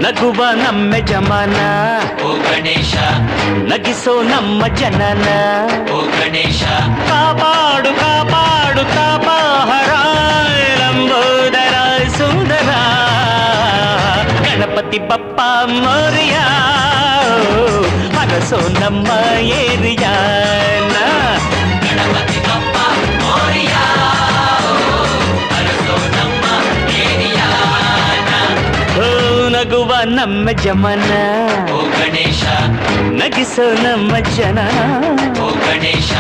ನಗುವ ನಮ್ಮ ಜಮಾನ ಓ ಗಣೇಶ ನಗಿಸೋ ನಮ್ಮ ಜನನ ಓ ಗಣೇಶ ಕಾಪಾಡು ಕಾಪಾಡು ತಾಪಹರ ಲಂಬೋದರ ಸುಂದರ ಗಣಪತಿ ಬಪ್ಪ ಮೋರಿಯ ಹರಸೋ ನಮ್ಮ ಏರಿಯಾನ ಗಣಪತಿ ಬಪ್ಪ ಮೋರಿಯ ಹರಸೋ ನಮ್ಮ ಏರಿಯಾನ ಓ ನಗುವ ನಮ್ಮ ಜಮನ ಓ ಗಣೇಶ ನಗಿಸೋ ನಮ್ಮ ಜನ ಓ ಗಣೇಶ